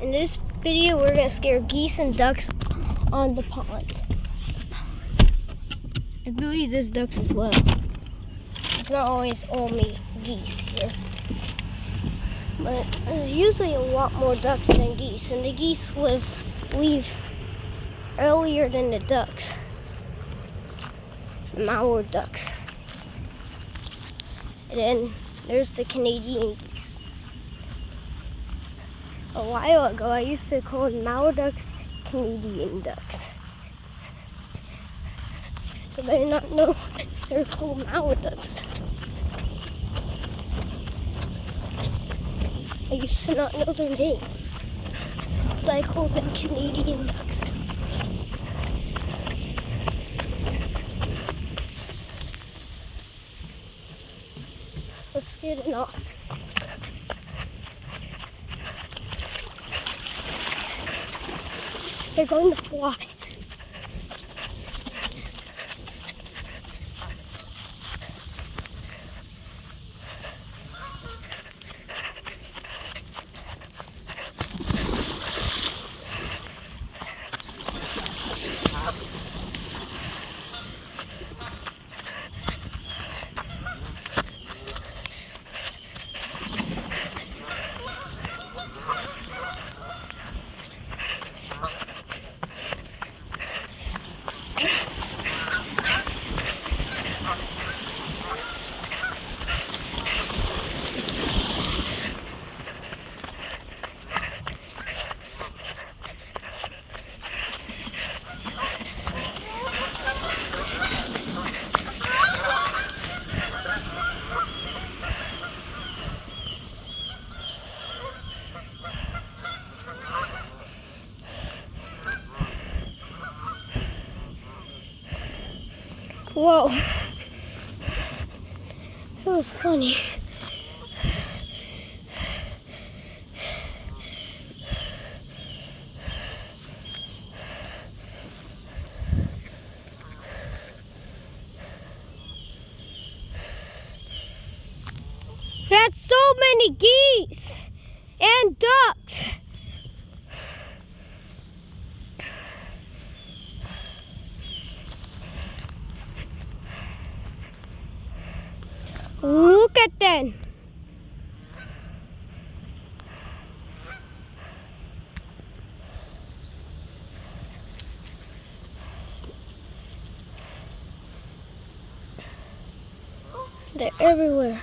In this video, we're going to scare geese and ducks on the pond. I believe there's ducks as well. It's not always only geese here. But there's usually a lot more ducks than geese. And the geese leave earlier than the ducks. Mallard ducks. And then there's the Canadian geese. A while ago, I used to call mallard ducks Canadian ducks. But I did not know they're called mallard ducks. I used to not know their name, so I called them Canadian ducks. I'm scared or not. They're going to fly. Whoa, that was funny. That's so many geese and ducks. Look at them. They're everywhere.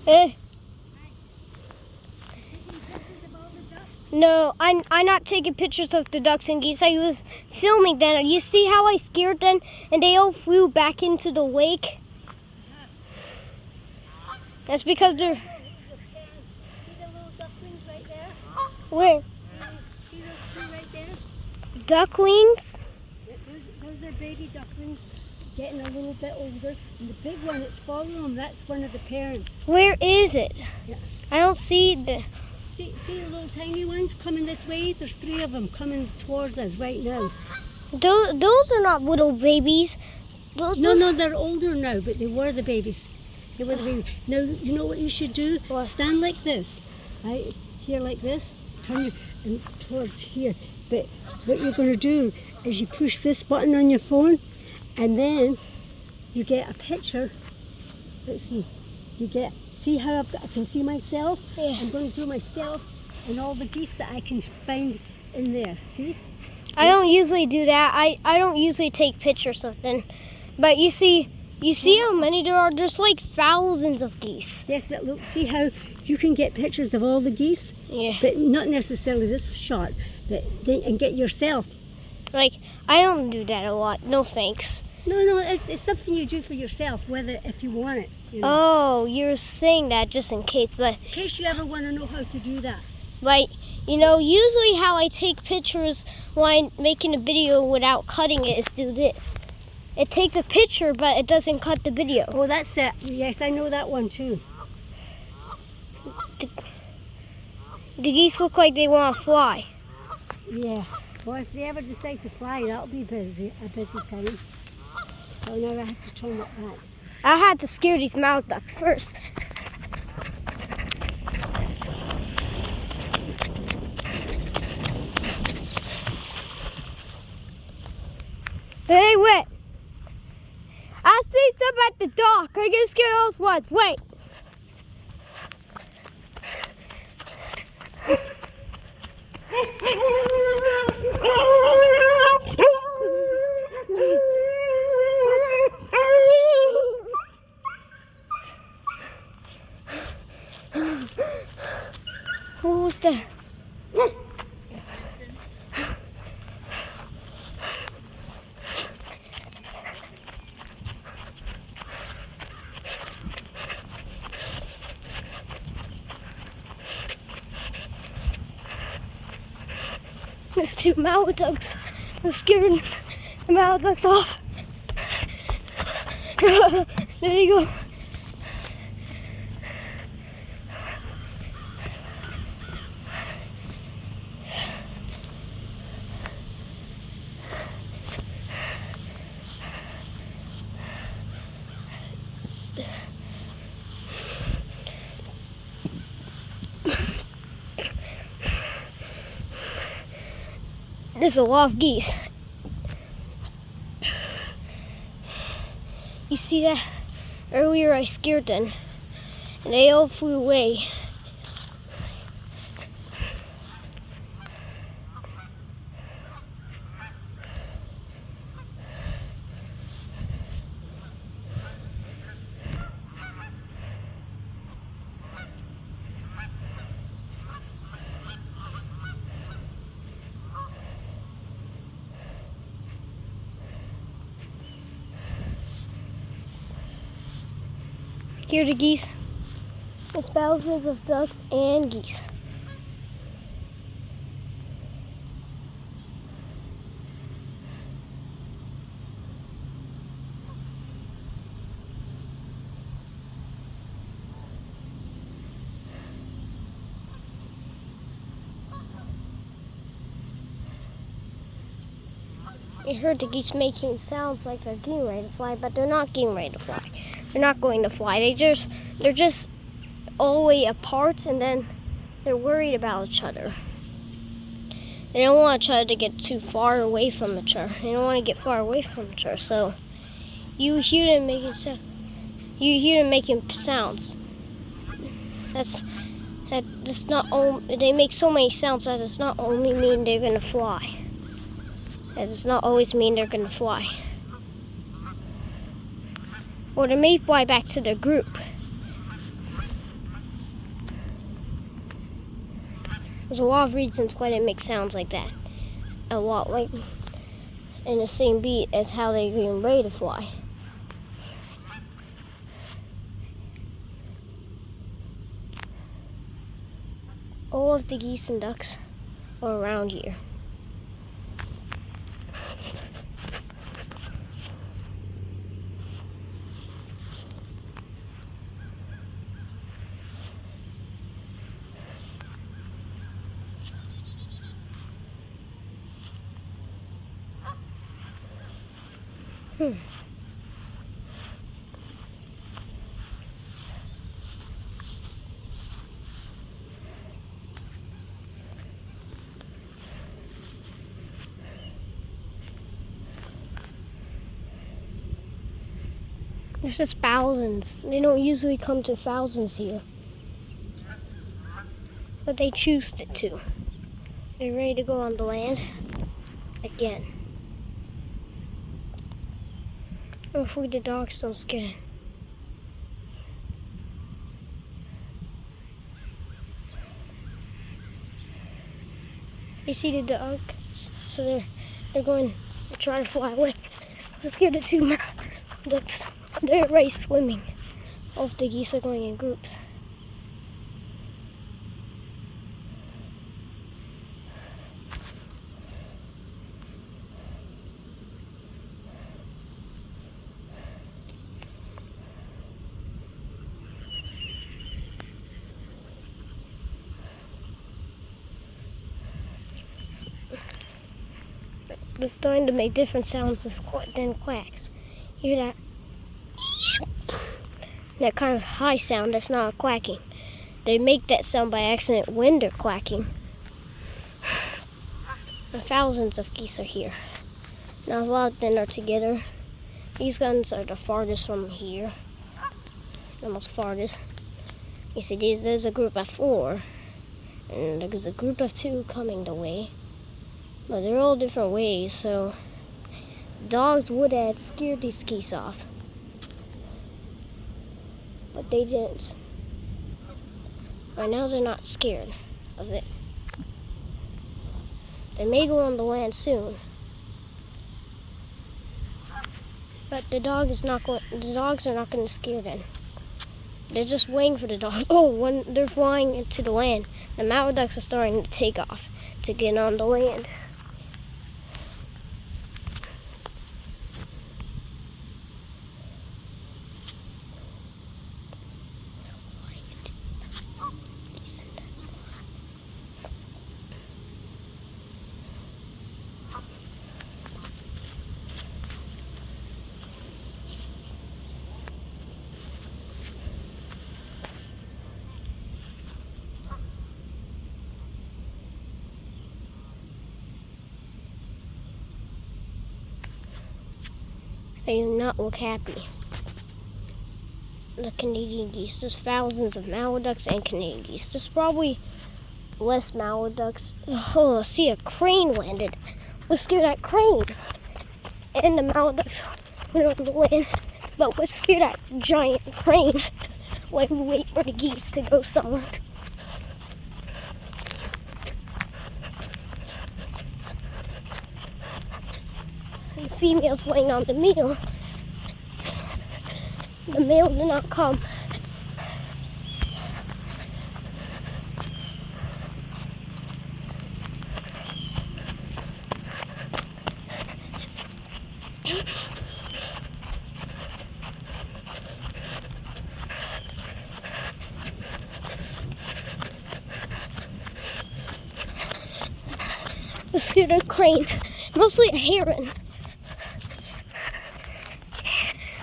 Hey. No, I'm not taking pictures of the ducks and geese. I was filming them. You see how I scared them and they all flew back into the lake? That's because they're... See the little ducklings right there? Where? See those two right there? Ducklings? Those are baby ducklings getting a little bit older. And the big one that's following them, that's one of the parents. Where is it? Yeah. I don't see the... See the little tiny ones coming this way? There's 3 of them coming towards us right now. Those are not little babies. No, they're older now, but they were the babies. They were the babies. Now, you know what you should do? What? Stand like this, right? Here like this, turn and towards here. But what you're going to do is you push this button on your phone, and then you get a picture. Let's see. See how I can see myself? Yeah. I'm going to do myself and all the geese that I can find in there. See? I don't usually do that. I don't usually take pictures of them. But you see how many there are? There's like thousands of geese. Yes, but look, see how you can get pictures of all the geese? Yeah. But not necessarily this shot, and get yourself. Like, I don't do that a lot. No thanks. No, it's something you do for yourself, whether if you want it. You know. Oh, you're saying that just in case. But In case you ever want to know how to do that. like, you know, usually how I take pictures when I'm making a video without cutting it is do this. It takes a picture, but it doesn't cut the video. Oh, that's it. Yes, I know that one too. The geese look like they want to fly. Yeah. Well, if they ever decide to fly, that'll be a busy time. So now I have to turn up that. I had to scare these mallard ducks first. They went. I see some at the dock. I get scared of those ones. Wait. Who's there? There's two mallard ducks. I'm scaring the mallard ducks off. There you go. There's a lot of geese. You see that? Earlier I scared them and they all flew away. Here are the geese. There's thousands of ducks and geese. I heard the geese making sounds like they're getting ready to fly, but they're not getting ready to fly. They're not going to fly. They're just all the way apart, and then they're worried about each other. They don't want each other to get too far away from each other. They don't want to get far away from each other. So you hear them making sounds. You hear them making sounds. That's not only they make so many sounds that does not only mean they're gonna fly. That does not always mean they're gonna fly. Or they may fly back to their group. There's a lot of reasons why they make sounds like that. A lot like in the same beat as how they're getting ready to fly. All of the geese and ducks are around here. There's just thousands. They don't usually come to thousands here. But they choose to. They're ready to go on the land again. Hopefully the dogs don't scare them. They see the dogs, so they're going to try to fly away. Let's get the two ducks. They're right swimming. All of the geese are going in groups. They're starting to make different sounds than quacks. Hear that? That kind of high sound, that's not quacking. They make that sound by accident when they're quacking. And thousands of geese are here. Now a lot of them are together. These guns are the farthest from here. The most farthest. You see, there's a group of 4. And there's a group of 2 coming the way. But they're all different ways, so dogs would have scared these geese off. But they didn't. Right now they're not scared of it. They may go on the land soon. But the dogs are not going to scare them. They're just waiting for the dogs. Oh, when they're flying into the land, the mallard ducks are starting to take off to get on the land. They do not look happy. The Canadian geese. There's thousands of mallard ducks and Canadian geese. There's probably less mallard ducks. Oh, see, a crane landed. Let's scare that crane. And the mallard ducks went on the land. But let's scare that giant crane while we wait for the geese to go somewhere. The female's waiting on the male. The male did not come. Let's get a crane, mostly a heron.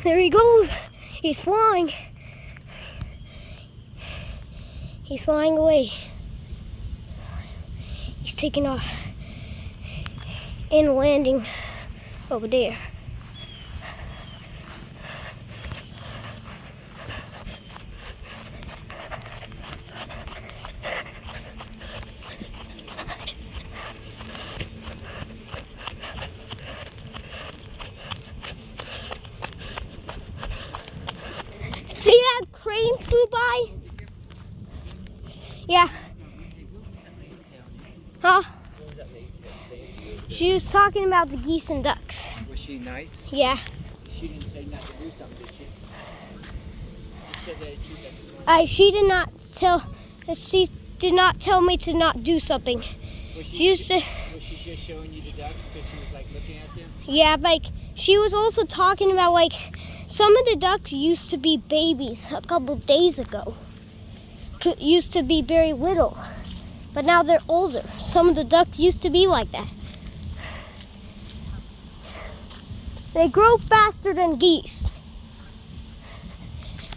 There he goes. He's flying. He's flying away. He's taking off and landing over there. See that crane flew by? Yeah. Huh? She was talking about the geese and ducks. Was she nice? Yeah. She didn't say not to do something, did she? She said that you got this one. She did not tell. She did not tell me to not do something. Was She she just showing you the ducks because she was like looking at them? Yeah, like she was also talking about like some of the ducks used to be babies a couple days ago. Used to be very little, but now they're older. Some of the ducks used to be like that. They grow faster than geese,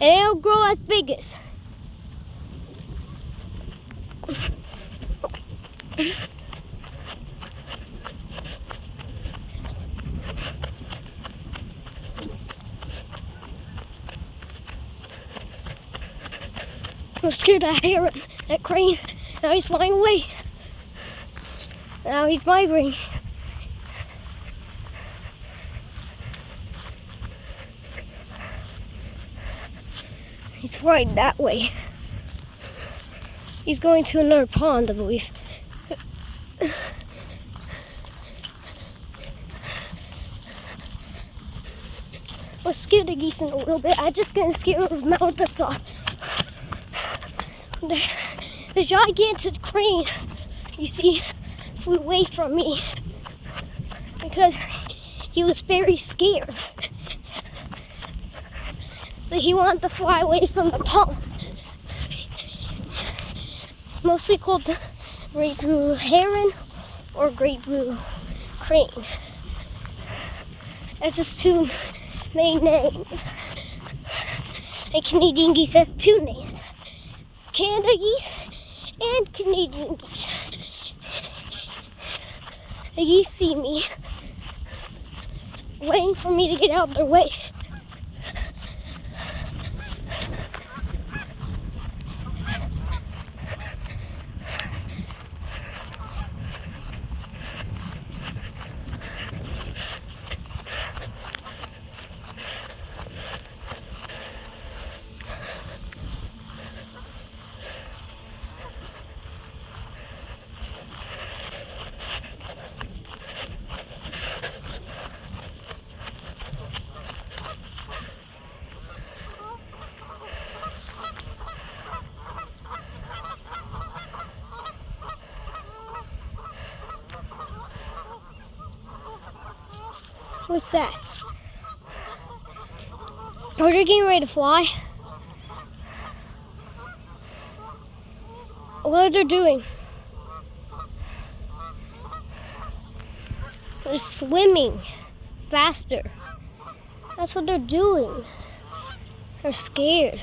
and they don't grow as big as. I'm scared that heron, that crane. Now he's flying away. Now he's migrating. He's flying that way. He's going to another pond, I believe. Let's scare the geese in a little bit. I'm just gonna scare those mallard ducks off. The gigantic crane, you see, flew away from me because he was very scared. So he wanted to fly away from the pond. Mostly called the great blue heron or great blue crane. That's just two many names. And Canadian geese has two names. Canada geese and Canadian geese. The geese see me, waiting for me to get out of their way. What's that? Oh, they're getting ready to fly. What are they doing? They're swimming faster. That's what they're doing. They're scared.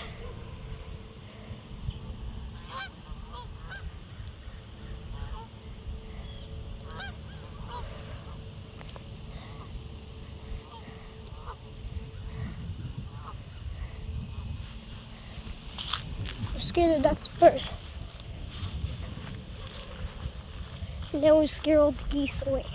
Scare the ducks first. And then we scare all the geese away.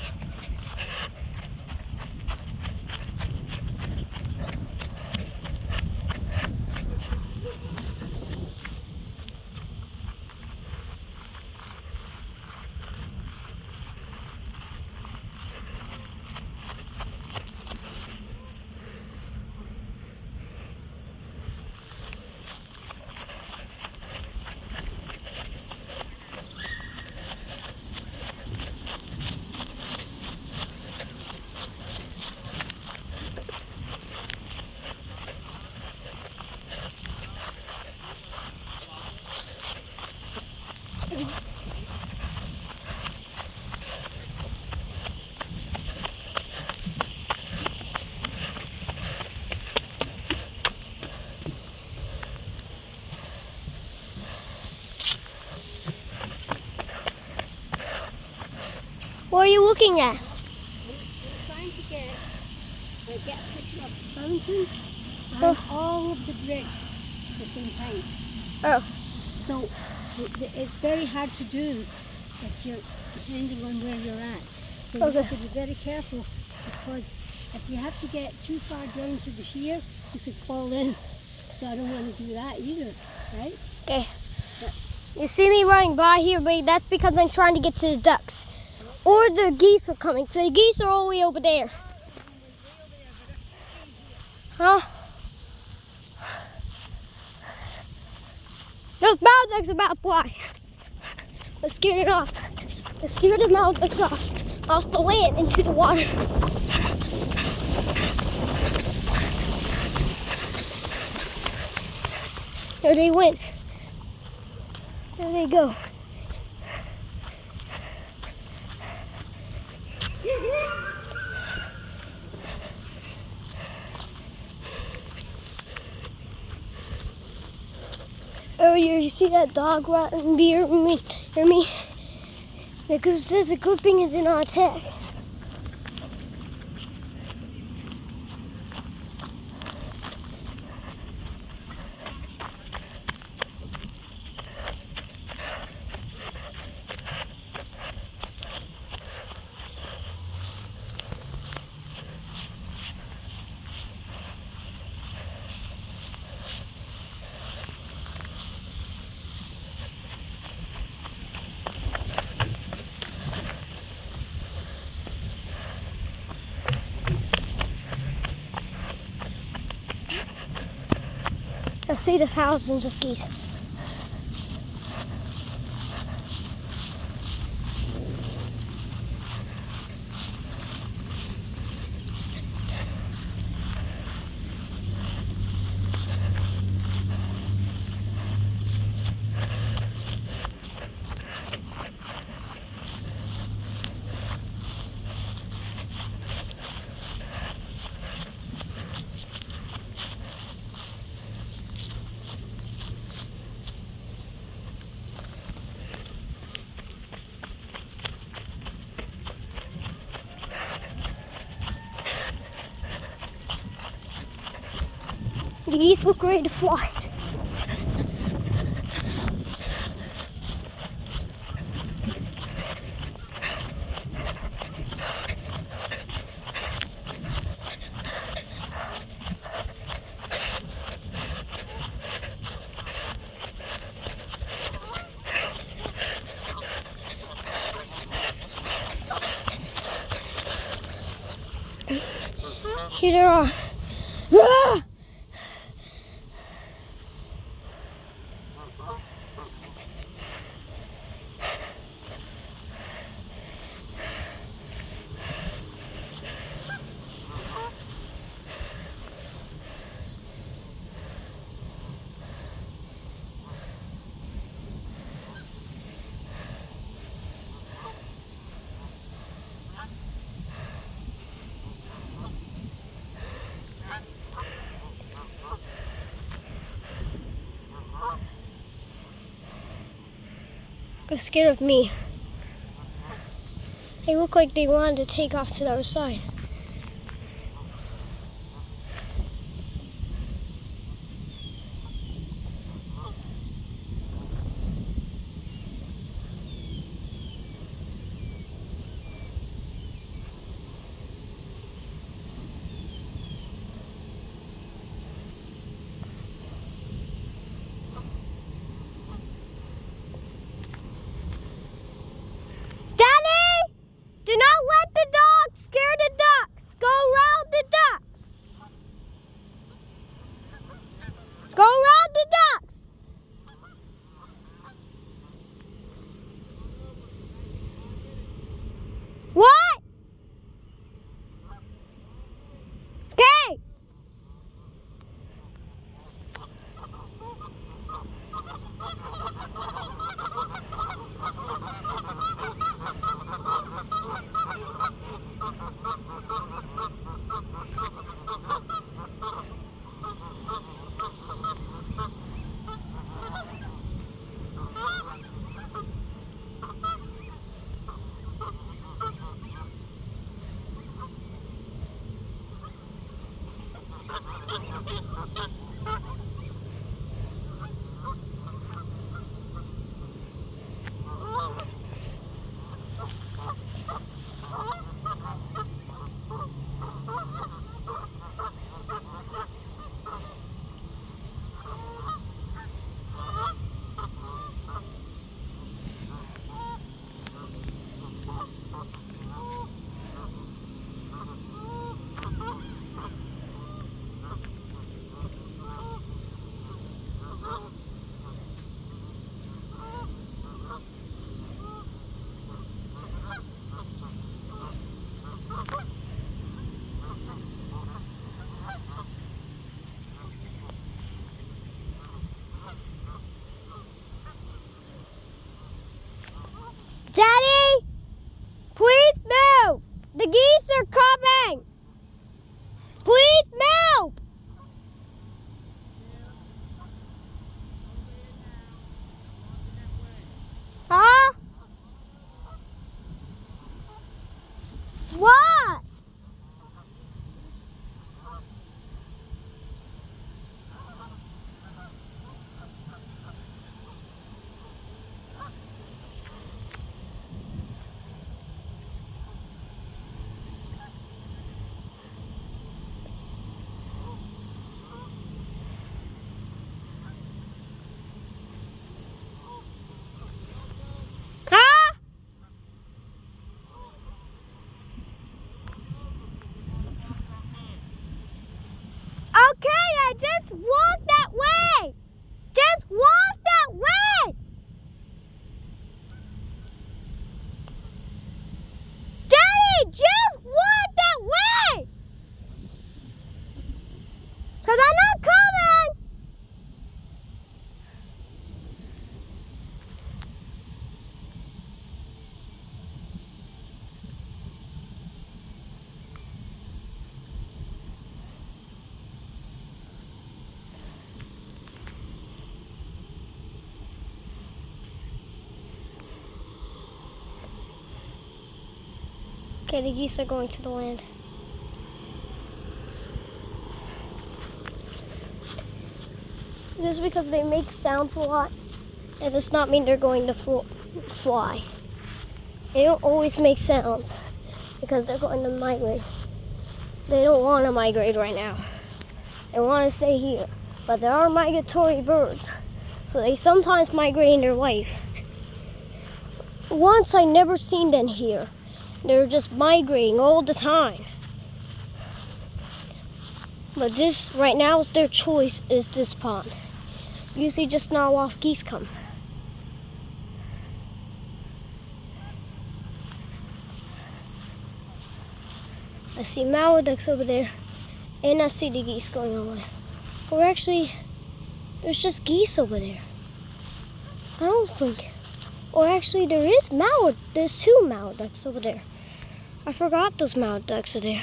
What are you looking at? We're trying to get a picture of the fountain and all of the bridge at the same time. Oh. So it's very hard to do if you're depending on where you're at. So you have to be very careful, because if you have to get too far down to here, you could fall in. So I don't want to do that either, right? Okay. You see me running by here, but that's because I'm trying to get to the ducks. Or the geese are coming. So the geese are all the way over there. Huh? Those mountain ducks are about to fly. Let's scare it off. Let's scare the mountain ducks off the land into the water. There they went. There they go. Earlier, you see that dog running near me? Because there's a good thing it's not attack. I see the thousands of geese. The geese look ready to fly. Here they are. Ah! They're scared of me. They look like they wanted to take off to the other side. Do not let the dogs scare the ducks. Go around the ducks. Go around the ducks. What? Okay. Daddy, please move. The geese are coming. Please move. Huh? What? Huh? Okay, I just walked that way. Just walk that way. Daddy, just walk that way. 'Cause I'm not coming. Okay, the geese are going to the land. Just because they make sounds a lot, that does not mean they're going to fly. They don't always make sounds because they're going to migrate. They don't want to migrate right now. They want to stay here. But there are migratory birds, so they sometimes migrate in their life. Once I never seen them here. They're just migrating all the time. But this, right now, is their choice, is this pond. Usually just not off geese come. I see mallard ducks over there, and I see the geese going on. Or actually, there's just geese over there. I don't think. Or actually, there's 2 mallard ducks over there. I forgot those mallard ducks are there.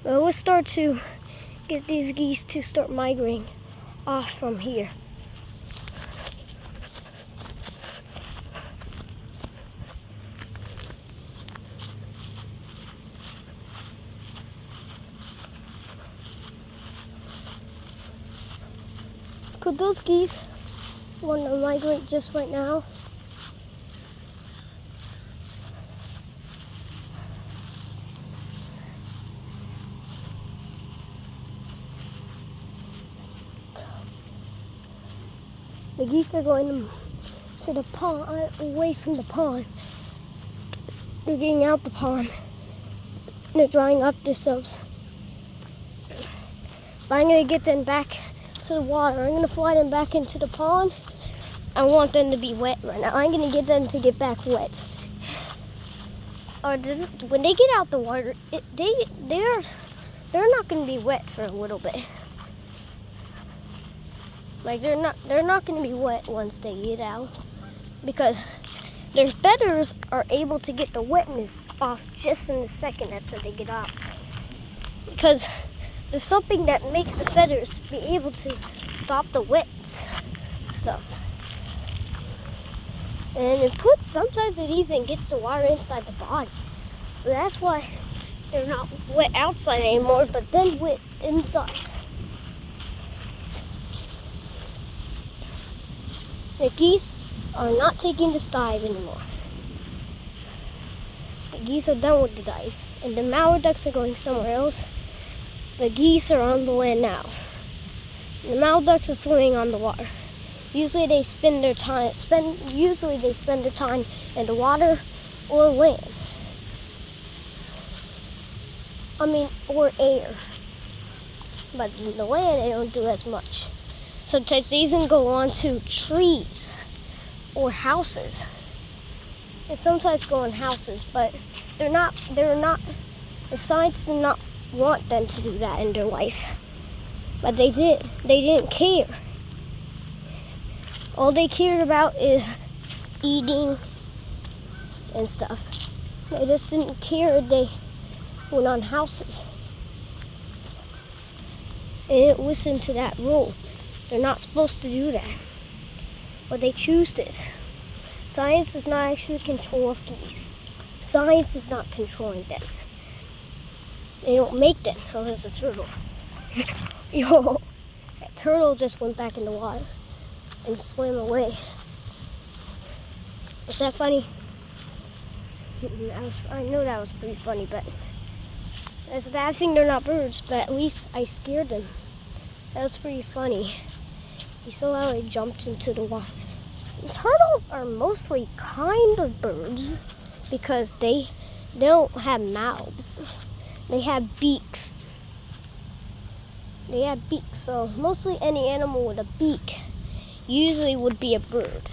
Well, let's start to get these geese to start migrating off from here. Could those geese want to migrate just right now? The geese are going to the pond, away from the pond. They're getting out the pond. They're drying up themselves. But I'm going to get them back to the water. I'm going to fly them back into the pond. I want them to be wet right now. I'm going to get them to get back wet. When they get out the water, they're not going to be wet for a little bit. Like they're not going to be wet once they get out, because their feathers are able to get the wetness off just in the second after they get out. Because there's something that makes the feathers be able to stop the wet stuff. And sometimes it even gets the water inside the body. So that's why they're not wet outside anymore, but then wet inside. The geese are not taking this dive anymore. The geese are done with the dive, and the mallard ducks are going somewhere else. The geese are on the land now. The mallard ducks are swimming on the water. Usually they spend their time in the water or land. Or air. But in the land they don't do as much. Sometimes they even go on to trees or houses. They sometimes go on houses, but the science did not want them to do that in their life. But they did. They didn't care. All they cared about is eating and stuff. They just didn't care if they went on houses. They didn't listen to that rule. They're not supposed to do that. But they choose this. Science does not actually control geese. Science is not controlling them. They don't make them. Oh, there's a turtle. Yo, that turtle just went back in the water and swam away. Was that funny? I know that was pretty funny, but it's a bad thing they're not birds, but at least I scared them. That was pretty funny. You saw how they jumped into the water. Turtles are mostly kind of birds because they don't have mouths. They have beaks. So mostly any animal with a beak usually would be a bird.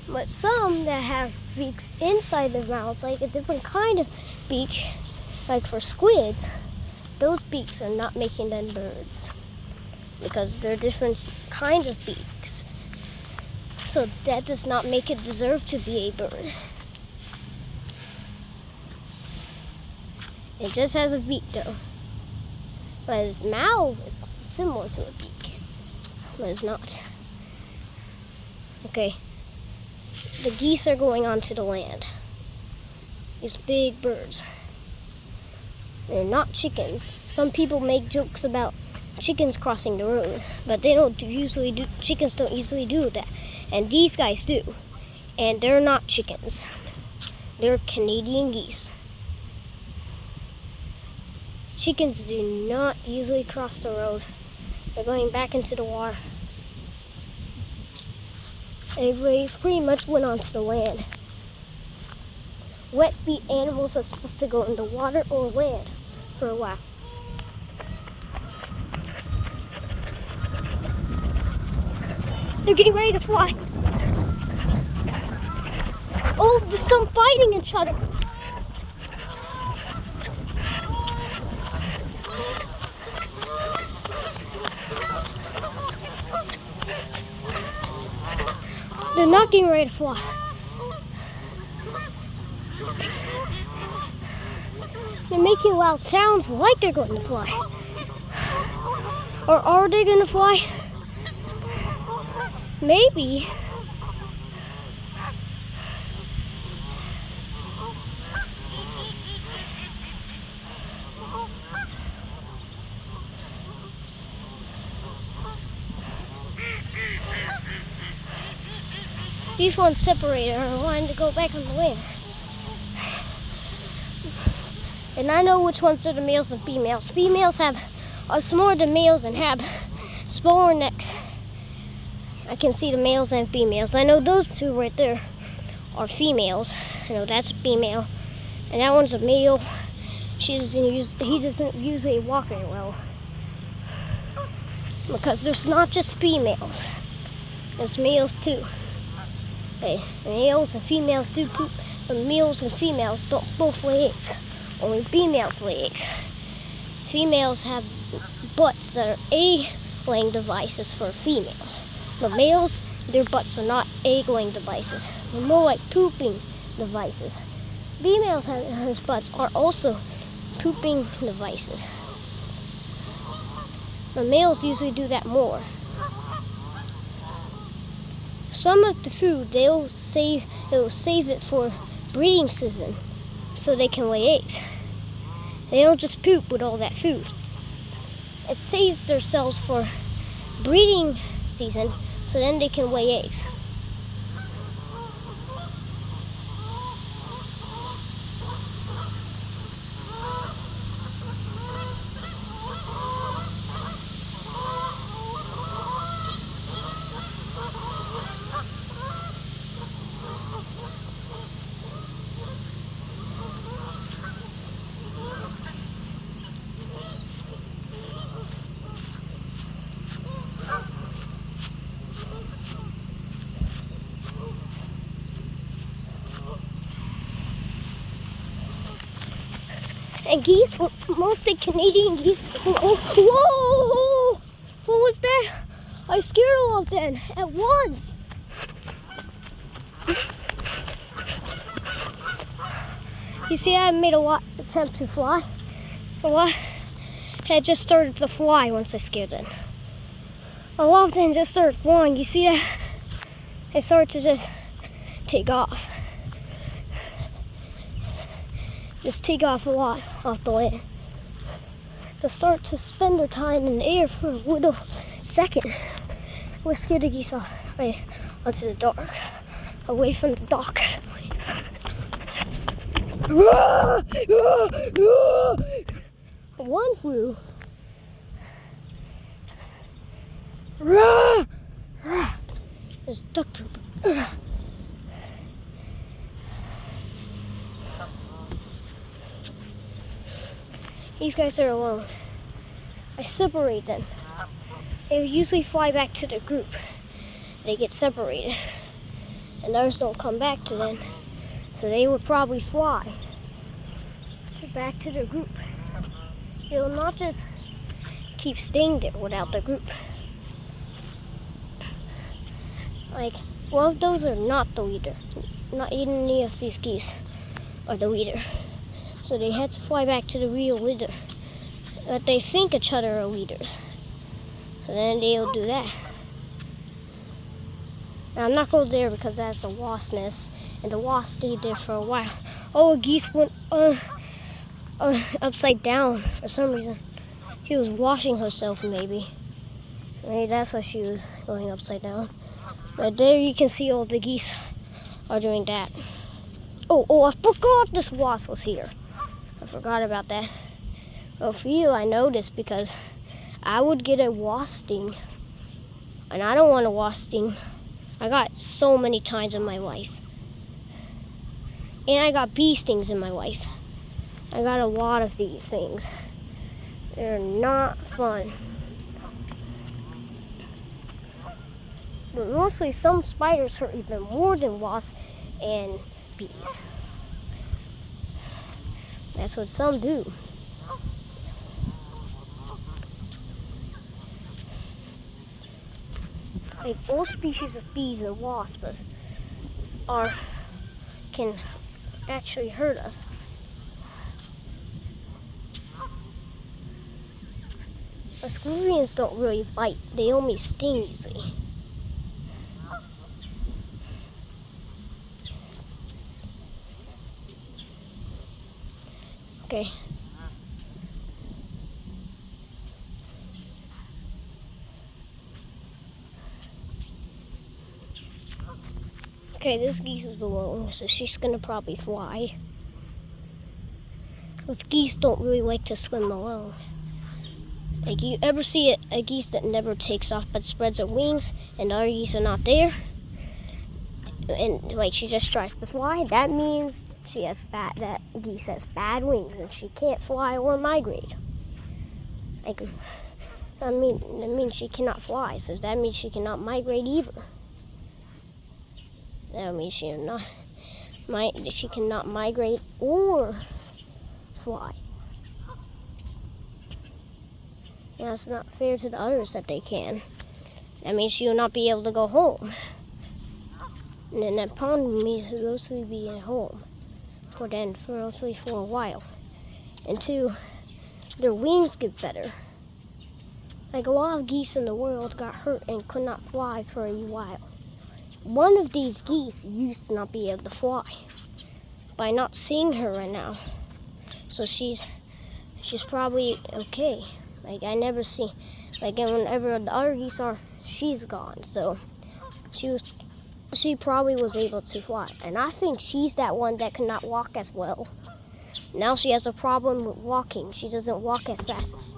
But some that have beaks inside their mouths, like a different kind of beak, like for squids, those beaks are not making them birds because they're different kinds of beaks. So that does not make it deserve to be a bird. It just has a beak though. But its mouth is similar to a beak. But it's not. Okay. The geese are going onto the land. These big birds. They're not chickens. Some people make jokes about chickens crossing the road, but they don't usually do. Chickens don't usually do that, and these guys do, and they're not chickens. They're Canadian geese. Chickens do not usually cross the road. They're going back into the water. And they pretty much went onto the land. Wet feet animals are supposed to go in the water or land for a while. They're getting ready to fly. Oh, there's some fighting each other. They're not getting ready to fly. They're making loud sounds like they're going to fly. Or are they going to fly? Maybe. These ones separated and wanted to go back on the land. And I know which ones are the males and females. Females are smaller than males and have smaller necks. I can see the males and females. I know those two right there are females. I know that's a female. And that one's a male. He doesn't usually walk very well. Because there's not just females. There's males too. Okay, males and females do poop, but males and females don't both lay eggs. Only females lay eggs. Females have butts that are egg-laying devices for females. But males, their butts are not egg-laying devices. They're more like pooping devices. Females' butts are also pooping devices. But males usually do that more. Some of the food they'll save it for breeding season so they can lay eggs. They don't just poop with all that food. It saves themselves for breeding season so then they can lay eggs. And geese were mostly Canadian geese. Whoa! What was that? I scared all of them at once. You see, I made a lot of attempt to fly. A lot had just started to fly once I scared them. A lot of them just started flying. You see that? They started to just take off. Just take off a lot off the land. To start to spend their time in the air for a little second. We'll scare the geese off right onto the dark, away from the dock. One flew. There's duck poop. These guys are alone. I separate them. They usually fly back to the group. They get separated. And others don't come back to them. So they would probably fly back to their group. They will not just keep staying there without the group. Like, one of those are not the leader. Not any of these geese are the leader. So they had to fly back to the real leader. But they think each other are leaders. So then they'll do that. Now, I'm not going there because that's a wasp nest. And the wasp stayed there for a while. Oh, a geese went upside down for some reason. She was washing herself, maybe. Maybe that's why she was going upside down. But there you can see all the geese are doing that. Oh, I forgot this wasp was here. I forgot about that. Well, for you, I noticed because I would get a wasp sting. And I don't want a wasp sting. I got so many times in my life. And I got bee stings in my life. I got a lot of these things. They're not fun. But mostly some spiders hurt even more than wasps and bees. That's what some do. Like all species of bees and wasps can actually hurt us. But scorpions don't really bite, they only sting easily. Okay. Okay, this geese is alone, so she's gonna probably fly. Because geese don't really like to swim alone. Like, you ever see a geese that never takes off but spreads her wings and the other geese are not there? And like she just tries to fly, that means that geese has bad wings and she can't fly or migrate. Like, that means she cannot fly, so that means she cannot migrate either. That means she cannot migrate or fly. And that's not fair to the others that they can. That means she will not be able to go home. And then that pond means those will be at home for a while. And two, their wings get better. Like a lot of geese in the world got hurt and could not fly for a while. One of these geese used to not be able to fly. By not seeing her right now. So she's probably okay. Like I never see, like and whenever the other geese are, she's gone. So she probably was able to fly. And I think she's that one that cannot walk as well. Now she has a problem with walking. She doesn't walk as fast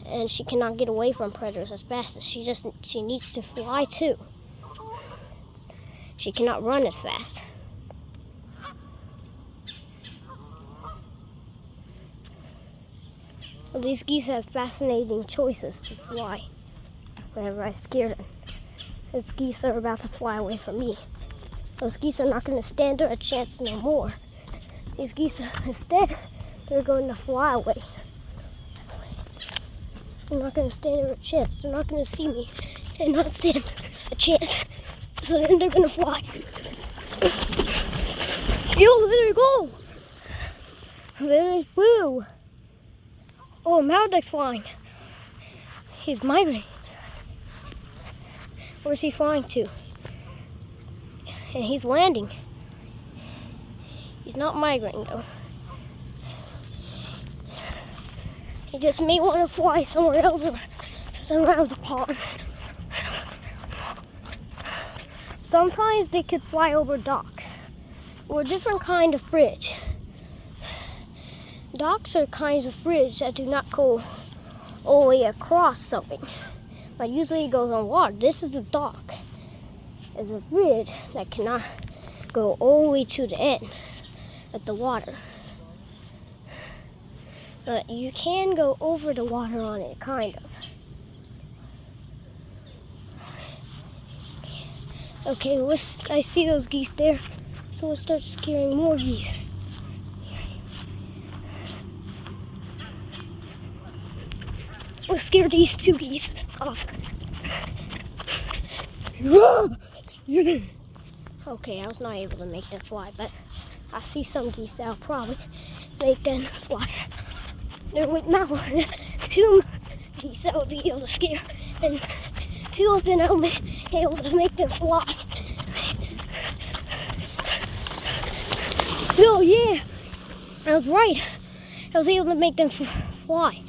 and she cannot get away from predators as fast as she needs to fly too. She cannot run as fast. Well, these geese have fascinating choices to fly whenever I scare them. Those geese are about to fly away from me. Those geese are not going to stand a chance no more. These geese, instead, they're going to fly away. They're not going to stand a chance. They're not going to see me and not stand a chance. So then they're going to fly. Yo, there they go. There they flew. Oh, Maldex flying. He's migrating. Where's he flying to? And he's landing. He's not migrating though. He just may want to fly somewhere else around the pond. Sometimes they could fly over docks or a different kind of bridge. Docks are kinds of bridge that do not go all the way across something, but usually it goes on water. This is a dock. It's a bridge that cannot go all the way to the end of the water. But you can go over the water on it, kind of. Okay, I see those geese there, so let's start scaring more geese. Let's scare these two geese off. Okay, I was not able to make them fly, but I see some geese that'll probably make them fly. They're with now 2 geese that will be able to scare, and 2 of them that will be able to make them fly. Oh yeah, I was right. I was able to make them fly.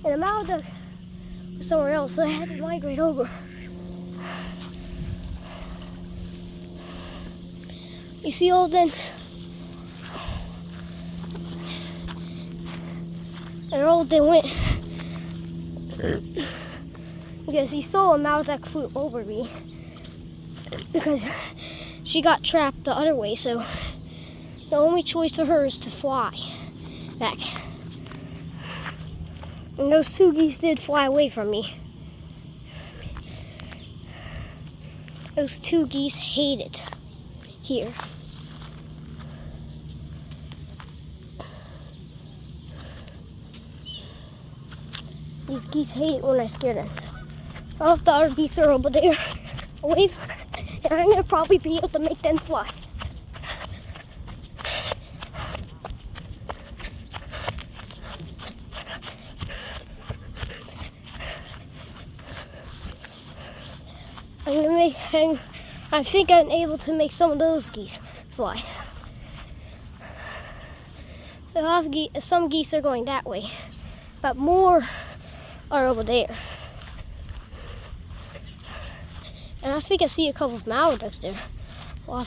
And I'm out of somewhere else, so I had to migrate over. You see all them? And all they went. Because he saw a Malbec flew over me. Because she got trapped the other way, so the only choice for her is to fly back. And those two geese did fly away from me. Those two geese hate it here. These geese hate it when I scare them. All the other geese are over there, away, and I'm gonna probably be able to make them fly. I think I'm able to make some of those geese fly. Some geese are going that way, but more are over there. And I think I see a couple of mallards there. Well,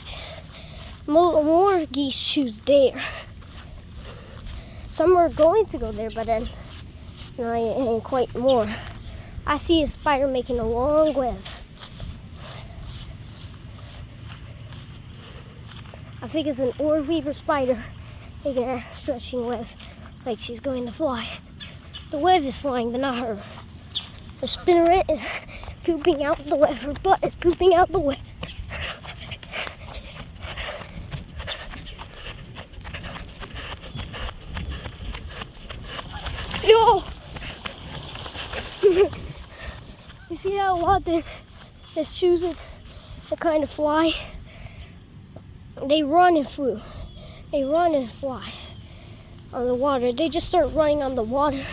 more geese choose there. Some are going to go there, but then I ain't quite more. I see a spider making a long web. I think it's an orb weaver spider making a stretching web like she's going to fly. The web is flying, but not her. The spinneret is pooping out the web. Her butt is pooping out the web. Yo! You see how a lot that choose it to kind of fly? They run and flew. They run and fly on the water. They just start running on the water.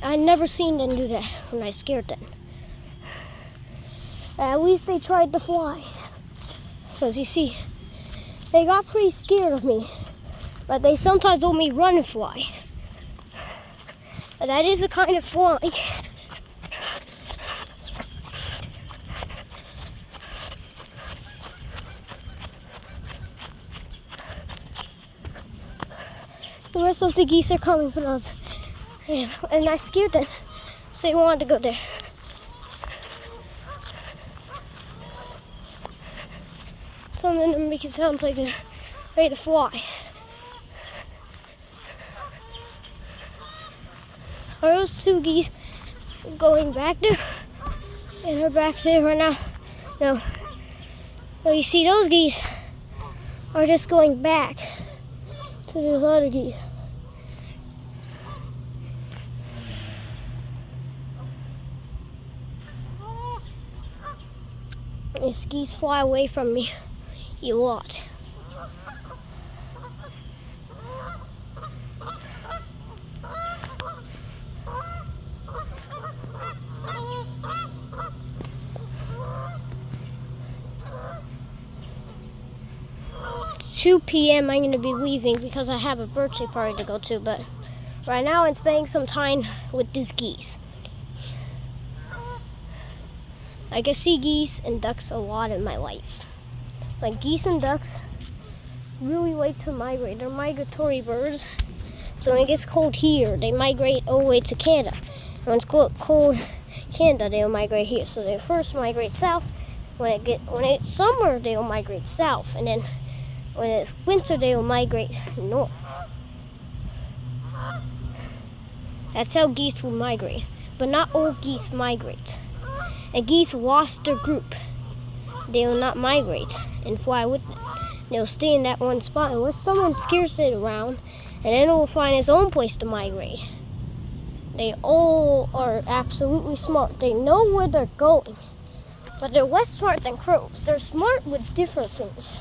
I never seen them do that when I scared them. At least they tried to fly. Because you see, they got pretty scared of me. But they sometimes let me run and fly. But that is a kind of flying. The rest of the geese are coming from us. And I scared them. So they wanted to go there. Some of them make it sound like they're ready to fly. Are those two geese going back there? And they're back there right now? No. Well, you see, those geese are just going back to those other geese. These geese fly away from me a lot. 2 p.m. I'm going to be leaving because I have a birthday party to go to, but right now I'm spending some time with these geese. I can see geese and ducks a lot in my life. Like geese and ducks really like to migrate. They're migratory birds. So when it gets cold here, they migrate all the way to Canada. When it's cold Canada, they'll migrate here. So they first migrate south. When it's summer, they'll migrate south, and then when it's winter, they'll migrate north. That's how geese will migrate. But not all geese migrate. And geese lost their group. They will not migrate and fly with them. They'll stay in that one spot unless someone scares it around, and then it will find its own place to migrate. They all are absolutely smart. They know where they're going. But they're less smart than crows. They're smart with different things.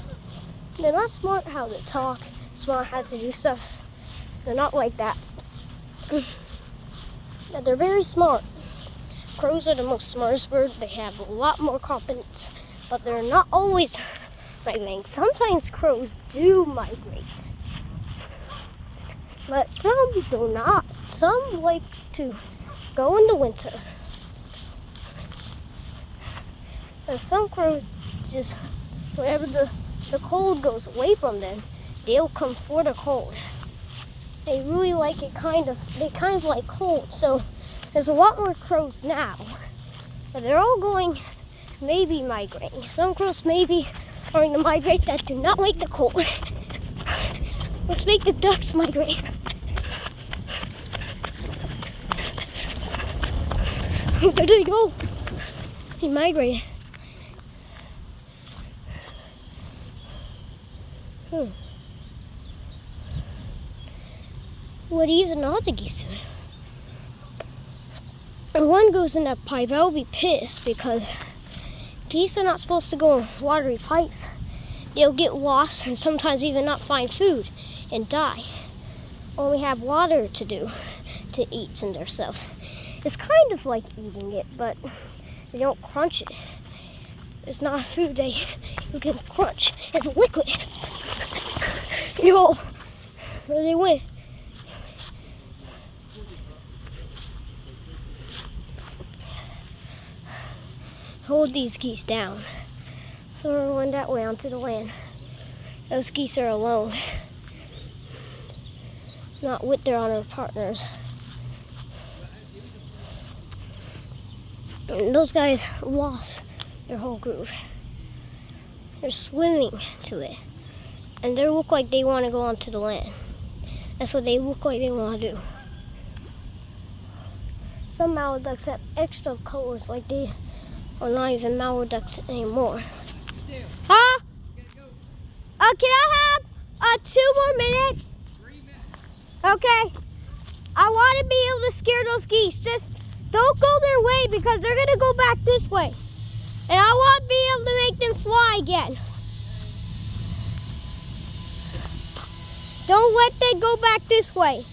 They're not smart how to talk, smart how to do stuff. They're not like that. They're very smart. Crows are the most smartest bird. They have a lot more competence, but they're not always migrating. Sometimes crows do migrate, but some do not. some like to go in the winter. And some crows just, whenever the cold goes away from them, they'll come for the cold. They really like it they kind of like cold. So there's a lot more crows now. But they're all going, maybe migrating. Some crows maybe are going to migrate that do not like the cold. Let's make the ducks migrate. There they go. He migrated. What even are the geese doing? If one goes in that pipe, I'll be pissed because geese are not supposed to go in watery pipes. They'll get lost and sometimes even not find food and die. Only have water to eat in their stuff. It's kind of like eating it, but they don't crunch it. It's not food you can crunch. It's liquid. Where they went. Hold these geese down. Throw everyone that way onto the land. Those geese are alone. Not with their other partners. And those guys lost their whole group. They're swimming to it. And they look like they want to go onto the land. That's what they look like they want to do. Some mallard ducks have extra colors like they are not even mallard ducks anymore. Huh? Can I have 2 more minutes? 3 minutes. Okay. I want to be able to scare those geese. Just don't go their way because they're going to go back this way. And I want to be able to make them fly again. Don't let them go back this way.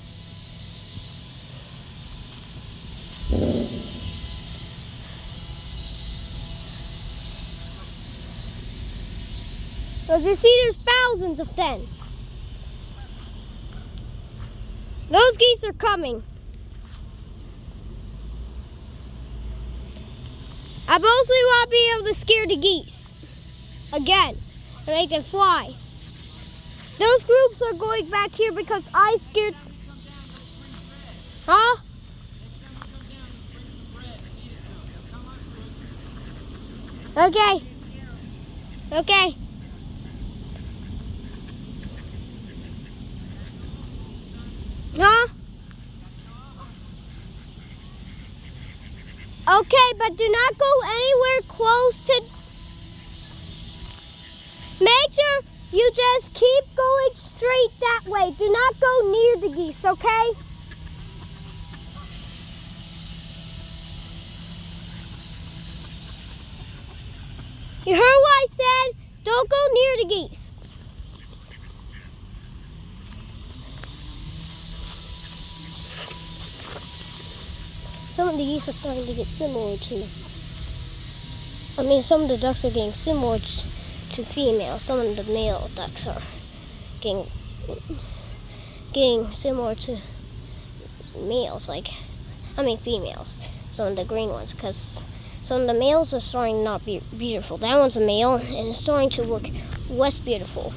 Because you see, there's thousands of them. Those geese are coming. I mostly want to be able to scare the geese again and make them fly. Those groups are going back here because I scared. Huh? Okay. Okay. Huh? Okay, but do not go anywhere close to. Make sure you just keep going straight that way. Do not go near the geese, okay? You heard what I said? Don't go near the geese. Some of the geese are starting to get similar to, some of the ducks are getting similar to females. Some of the male ducks are getting similar to males, females. Some of the green ones, because some of the males are starting to not be beautiful. That one's a male, and it's starting to look less beautiful,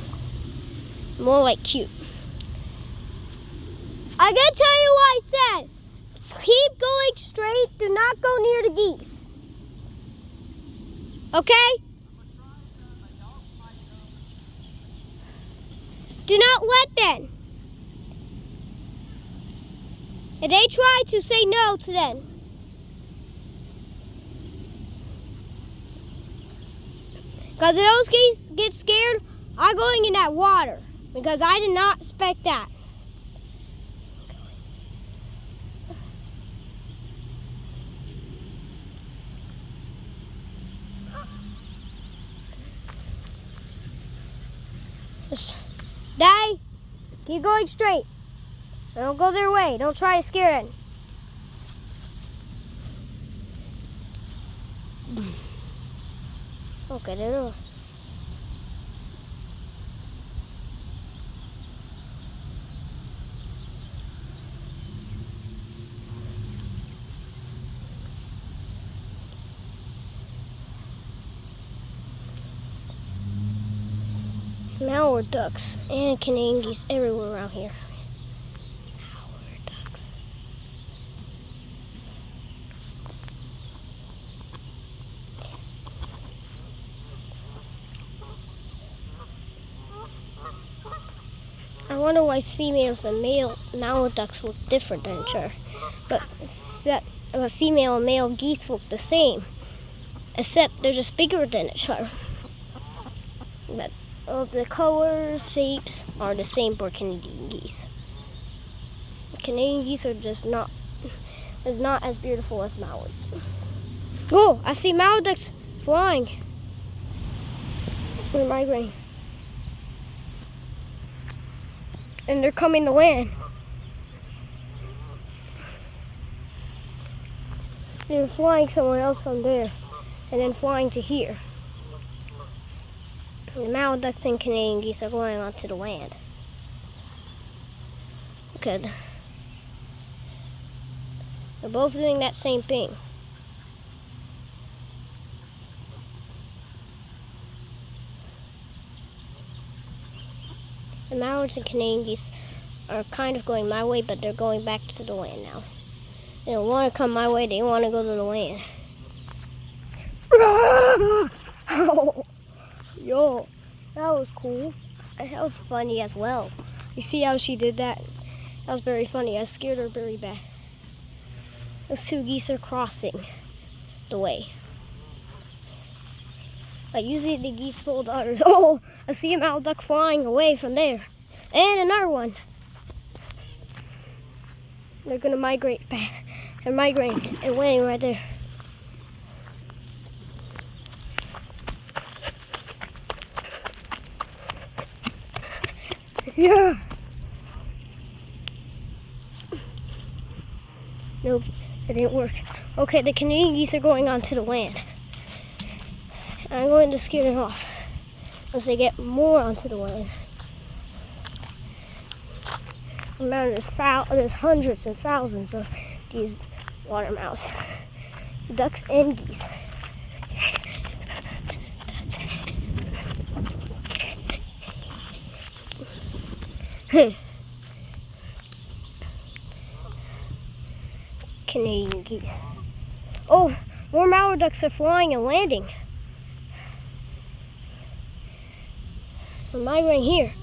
more like cute. I gotta tell you what I said. Keep going straight. Do not go near the geese. Okay? Do not let them. If they try to, say no to them. Because if those geese get scared, I'm going in that water. Because I did not expect that. Daddy, keep going straight. Don't go their way. Don't try to scare them. Okay, there they go. mallard ducks and Canadian geese everywhere around here. Mallard ducks. I wonder why females and male mallard ducks look different than each other. But female and male geese look the same, except they're just bigger than each other. But the colors, shapes are the same for Canadian geese. Canadian geese are just not as beautiful as mallards. Oh, I see mallard ducks flying. They're migrating. And they're coming to land. They're flying somewhere else from there, and then flying to here. And the mallard ducks and Canadian geese are going onto the land. Good. They're both doing that same thing. The mallards and Canadian geese are kind of going my way, but they're going back to the land now. They don't want to come my way, they want to go to the land. Oh, yo, that was cool. That was funny as well. You see how she did that? That was very funny. I scared her very bad. Those two geese are crossing the way. Like usually the geese fold others. Oh, I see a mallard duck flying away from there. And another one. They're gonna migrate back. They're migrating and laying right there. Yeah. Nope, it didn't work. Okay, the Canadian geese are going onto the land. I'm going to scare them off as they get more onto the land. Remember, there's hundreds and thousands of these watermouths, ducks and geese. Canadian geese. Oh, more mallard ducks are flying and landing. They're migrating here.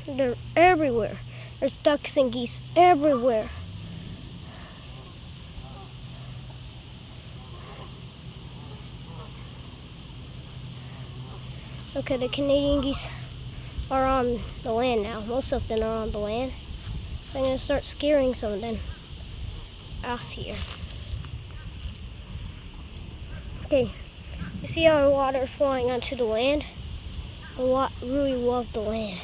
They're everywhere. There's ducks and geese everywhere. Okay, the Canadian geese are on the land now. Most of them are on the land. I'm going to start scaring some of them off here. Okay, you see how the water is flying onto the land? I really love the land.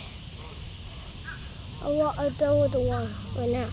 I'm done with the water right now.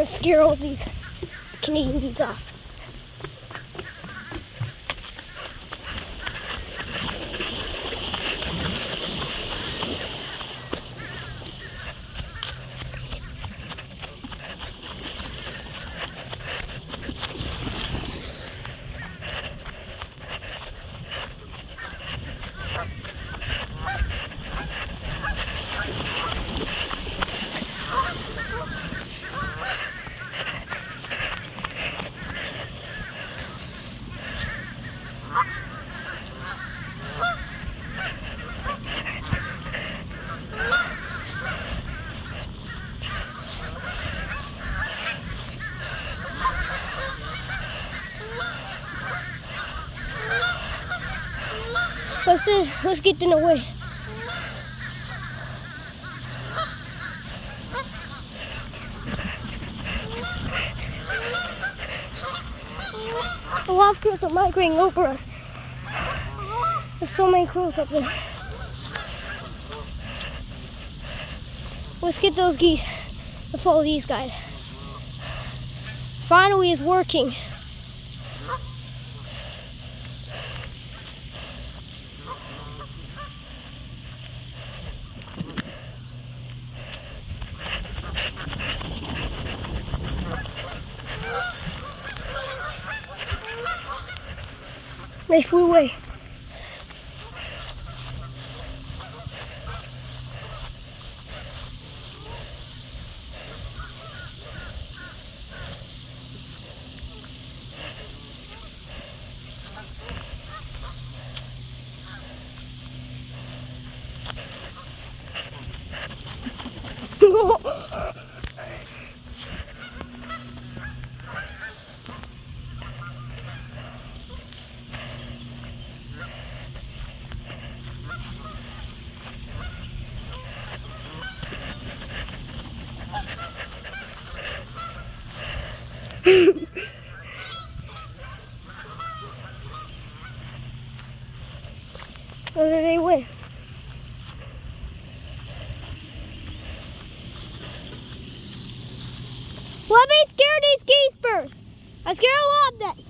and scare all these Canadian geese off. Let's get in the way. A lot of crows are migrating over us. There's so many crows up there. Let's get those geese and follow these guys. Finally, it's working. They flew away. Or did they win? Let me scare these geese first. I scare a lot of them.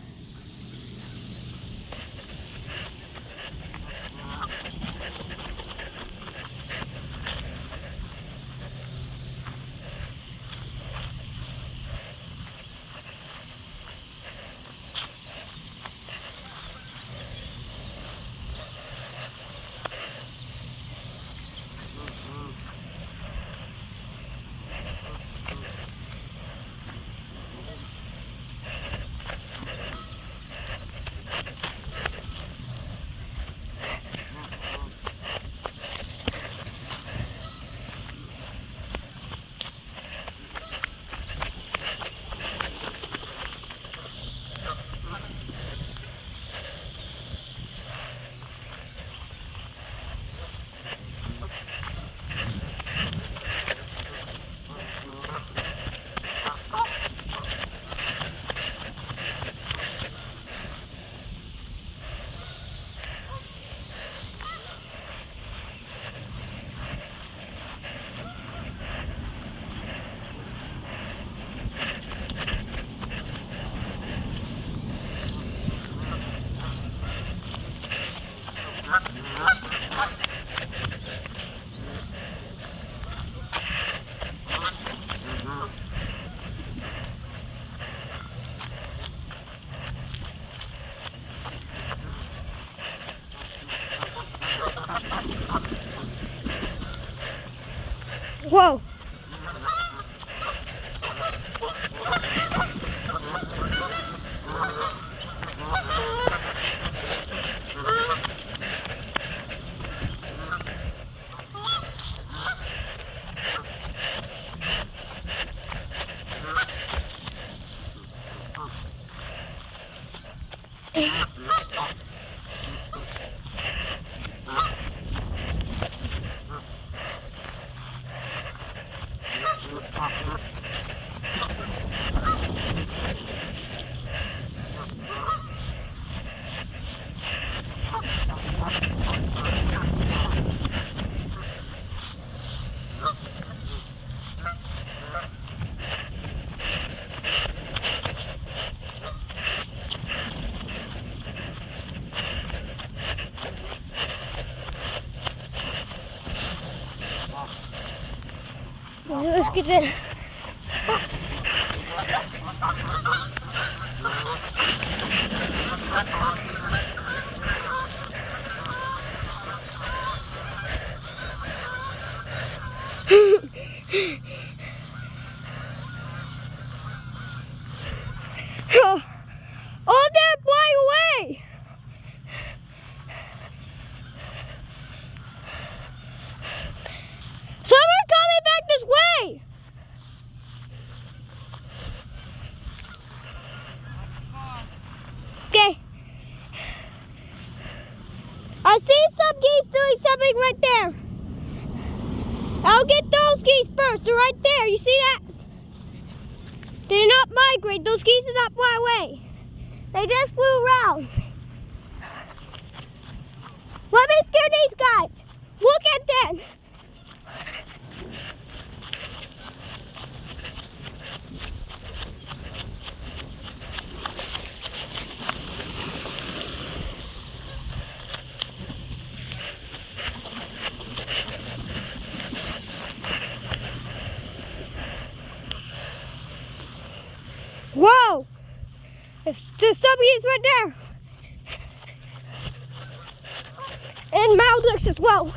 Whoa. get in. Oh, they're flying away! Someone coming back this way! Okay. I see some geese doing something right there. I'll get those geese first. They're right there. You see that? They did not migrate. Those geese did not fly away. They just flew around. Let me scare these guys. Look at them. Whoa! There's some geese right there. And Maldex as well.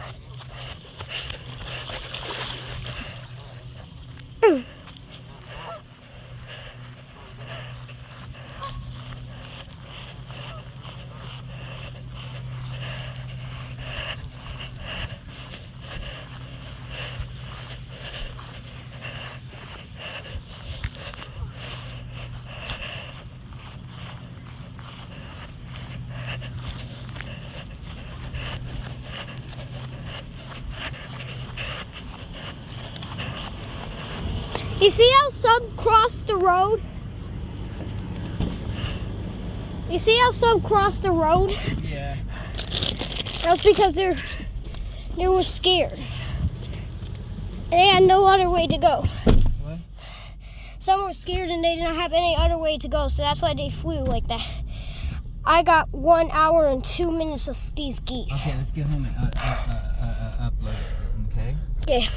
You see how some crossed the road? You see how some crossed the road? Yeah. That's because they were scared. They had no other way to go. What? Some were scared and they didn't have any other way to go, so that's why they flew like that. I got 1 hour and 2 minutes of these geese. Okay, let's get home and upload it, okay? Okay.